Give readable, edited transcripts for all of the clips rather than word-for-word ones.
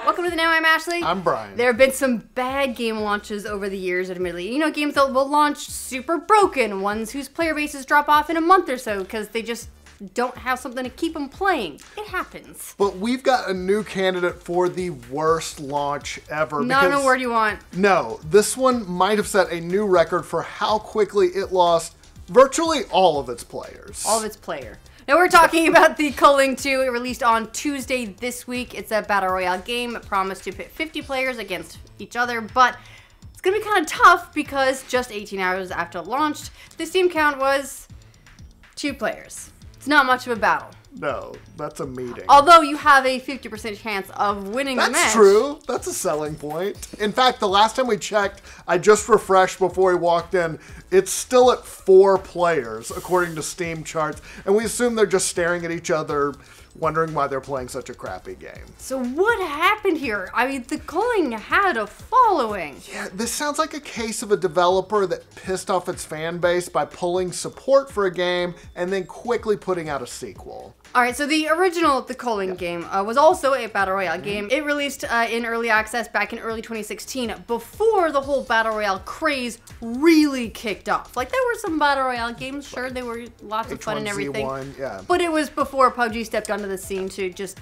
Welcome to the Now. I'm Ashley. I'm Brian. There have been some bad game launches over the years, admittedly. You know, games that will launch super broken, ones whose player bases drop off in a month or so because they just don't have something to keep them playing. It happens. But we've got a new candidate for the worst launch ever. Not an award you want. No, this one might have set a new record for how quickly it lost virtually all of its players. All of its player. Now we're talking about the Kdin 2. It released on Tuesday this week. It's a battle royale game. It promised to pit 50 players against each other, but it's going to be kind of tough because just 18 hours after it launched, the Steam count was 2 players. It's not much of a battle. No, that's a meeting. Although you have a 50% chance of winning the match. That's true. That's a selling point. In fact, the last time we checked, I just refreshed before we walked in, it's still at 4 players, according to Steam charts, and we assume they're just staring at each other, wondering why they're playing such a crappy game. So what happened here? I mean, the Kdin had a following. Yeah, this sounds like a case of a developer that pissed off its fan base by pulling support for a game and then quickly putting out a sequel. Alright, so the original The Kdin game was also a Battle Royale game. It released in early access back in early 2016, before the whole Battle Royale craze really kicked off. Like, there were some Battle Royale games, sure, they were lots of fun and everything. H1Z1, yeah. But it was before PUBG stepped onto the scene to just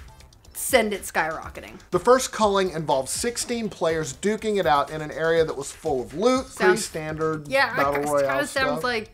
send it skyrocketing. The first Kdin involved 16 players duking it out in an area that was full of loot, pretty standard Battle Royale it kind of stuff. sounds like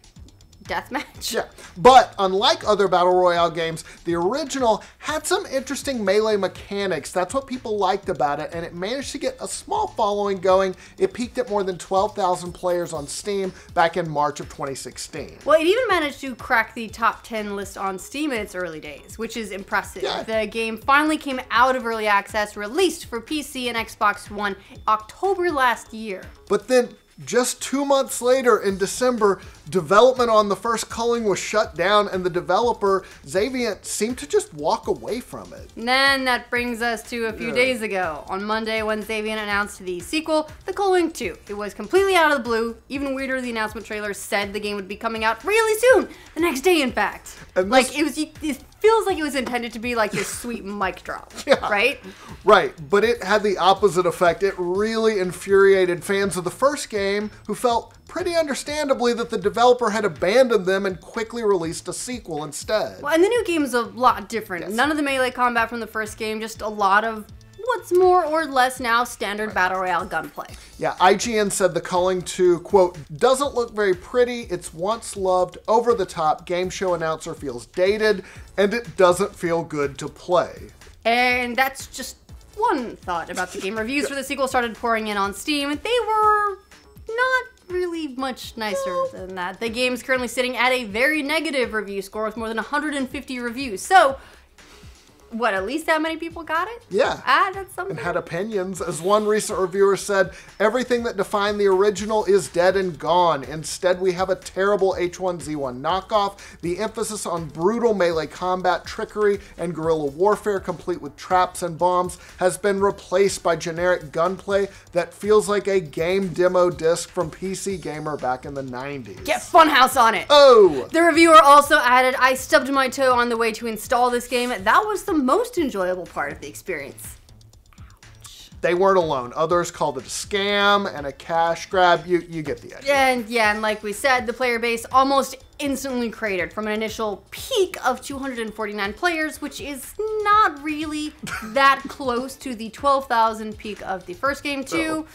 deathmatch. Yeah, but unlike other Battle Royale games, the original had some interesting melee mechanics. That's what people liked about it, and it managed to get a small following going. It peaked at more than 12,000 players on Steam back in March of 2016. Well, it even managed to crack the top 10 list on Steam in its early days, which is impressive. Yeah. The game finally came out of early access, released for PC and Xbox One October last year. But then, just 2 months later, in December, development on the first Kdin was shut down, and the developer, Xaviant, seemed to just walk away from it. And then that brings us to a few days ago, on Monday, when Xaviant announced the sequel, The Kdin 2. It was completely out of the blue. Even weirder, the announcement trailer said the game would be coming out really soon, the next day, in fact. And like, it feels like it was intended to be like this sweet mic drop, right? Right, but it had the opposite effect. It really infuriated fans of the first game who felt pretty understandably that the developer had abandoned them and quickly released a sequel instead. Well, and the new game's a lot different. Yes. None of the melee combat from the first game, just a lot of what's more or less now standard Battle Royale gunplay. Yeah, IGN said the Kdin 2, quote, doesn't look very pretty, it's once loved, over-the-top game show announcer feels dated, and it doesn't feel good to play. And that's just one thought about the game. Reviews for the sequel started pouring in on Steam, and they were not really much nicer than that. The game's currently sitting at a very negative review score with more than 150 reviews. So, what, at least that many people got it? Yeah. That's something. And had opinions. As one recent reviewer said, everything that defined the original is dead and gone. Instead, we have a terrible H1Z1 knockoff. The emphasis on brutal melee combat, trickery, and guerrilla warfare, complete with traps and bombs, has been replaced by generic gunplay that feels like a game demo disc from PC Gamer back in the 90s. Get Funhouse on it! Oh! The reviewer also added, I stubbed my toe on the way to install this game. That was the most enjoyable part of the experience. They weren't alone. Others called it a scam and a cash grab. You get the idea. And like we said, the player base almost instantly cratered from an initial peak of 249 players, which is not really that close to the 12,000 peak of the first game, to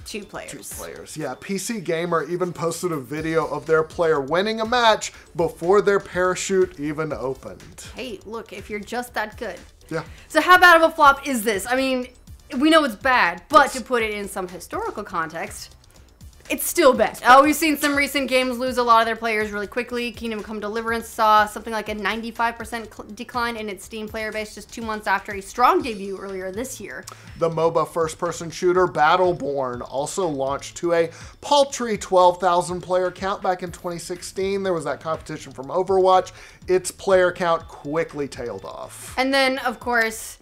2 players. 2 players, yeah. PC Gamer even posted a video of their player winning a match before their parachute even opened. Hey, look, if you're just that good. Yeah. So how bad of a flop is this? I mean, we know it's bad, but to put it in some historical context, it's still bad. We've seen some recent games lose a lot of their players really quickly. Kingdom Come Deliverance saw something like a 95% decline in its Steam player base just 2 months after a strong debut earlier this year. The MOBA first-person shooter Battleborn also launched to a paltry 12,000 player count back in 2016. There was that competition from Overwatch. Its player count quickly tailed off. And then, of course,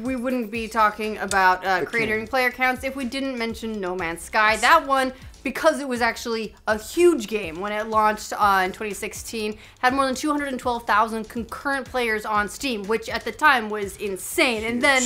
we wouldn't be talking about creating player counts if we didn't mention No Man's Sky. That one because it was actually a huge game when it launched in 2016. Had more than 212,000 concurrent players on Steam, which at the time was insane. Huge. And then,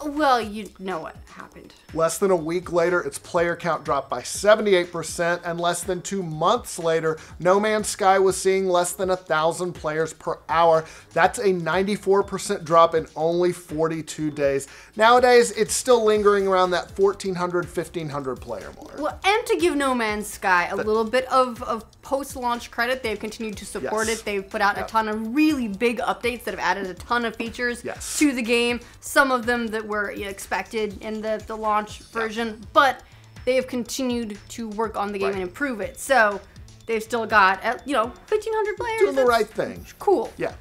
well, you know what happened. Less than a week later, its player count dropped by 78%, and less than 2 months later, No Man's Sky was seeing less than 1,000 players per hour. That's a 94% drop in only 42 days. Nowadays, it's still lingering around that 1,400, 1,500 player mark. Well, and to give No Man's Sky a little bit of post-launch credit, they've continued to support it. They've put out a ton of really big updates that have added a ton of features to the game. Some of them that were expected in the launch version, but they have continued to work on the game and improve it. So they've still got 1,500 players. Doing the right thing. Cool. Yeah.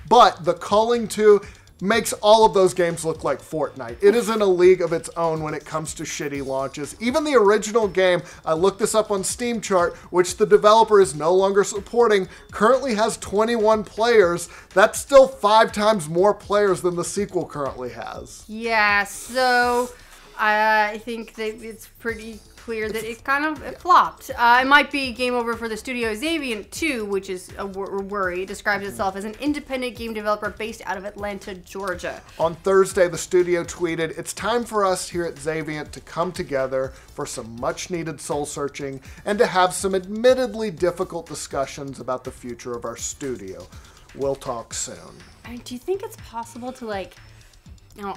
But the Culling 2 makes all of those games look like Fortnite. It is in a league of its own when it comes to shitty launches. Even the original game, I looked this up on Steam Chart, which the developer is no longer supporting, currently has 21 players. That's still 5 times more players than the sequel currently has. Yeah, so I think that it's pretty clear that it kind of flopped. It might be game over for the studio Xaviant 2, which is a worry. It describes itself as an independent game developer based out of Atlanta, Georgia. On Thursday, the studio tweeted, "It's time for us here at Xaviant to come together for some much-needed soul-searching and to have some admittedly difficult discussions about the future of our studio. We'll talk soon." I mean, do you think it's possible to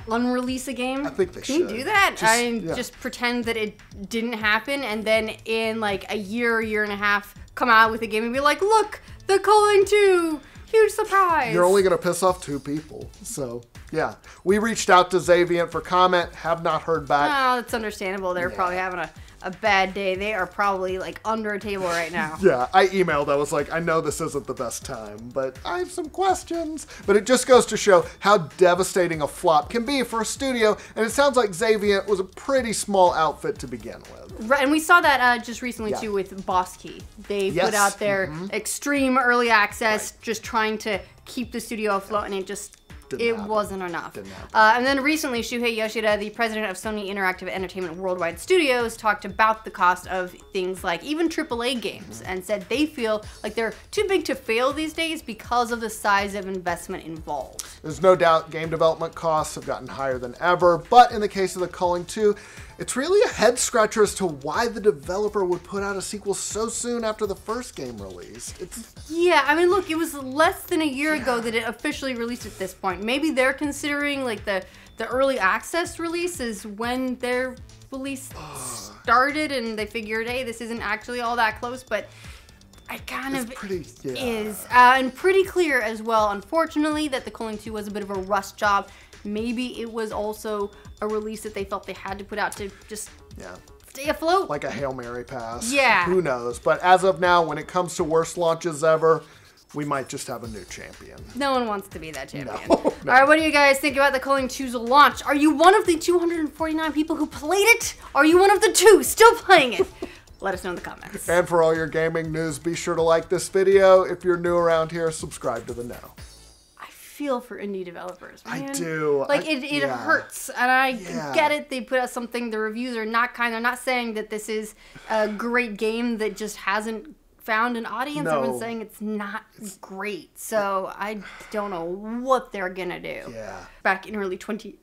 unrelease a game? I think they Can should. you do that? Just pretend that it didn't happen, and then in a year and a half, come out with a game and be like, look, The Culling 2, huge surprise. You're only going to piss off 2 people. So, yeah. We reached out to Xaviant for comment, have not heard back. Oh, that's understandable. They're probably having a bad day. They are probably under a table right now. Yeah, I emailed. I was like, I know this isn't the best time, but I have some questions. But it just goes to show how devastating a flop can be for a studio. And it sounds like Xaviant was a pretty small outfit to begin with. Right, and we saw that just recently too with Boss Key. They put out their extreme early access, just trying to keep the studio afloat, and it wasn't enough. And then recently, Shuhei Yoshida, the president of Sony Interactive Entertainment Worldwide Studios, talked about the cost of things like even AAA games and said they feel like they're too big to fail these days because of the size of investment involved. There's no doubt game development costs have gotten higher than ever, but in the case of The Culling 2, it's really a head-scratcher as to why the developer would put out a sequel so soon after the first game released. Yeah, I mean, look, it was less than a year ago that it officially released at this point. Maybe they're considering, the early access release is when their release started, and they figured, hey, this isn't actually all that close, but it kind of is. And pretty clear as well, unfortunately, that The Culling 2 was a bit of a rush job. Maybe it was also a release that they felt they had to put out to just stay afloat. Like a Hail Mary pass. Yeah. Who knows? But as of now, when it comes to worst launches ever, we might just have a new champion. No one wants to be that champion. No. All right, what do you guys think about The Culling 2's launch? Are you one of the 249 people who played it? Are you one of the 2 still playing it? Let us know in the comments. And for all your gaming news, be sure to like this video. If you're new around here, subscribe to the know. Feel for indie developers, man. I do. It hurts, and I get it. They put out something, the reviews are not kind. They're not saying that this is a great game that just hasn't found an audience. No. I've been saying it's not great, so I don't know what they're gonna do. Yeah. Back in early 20...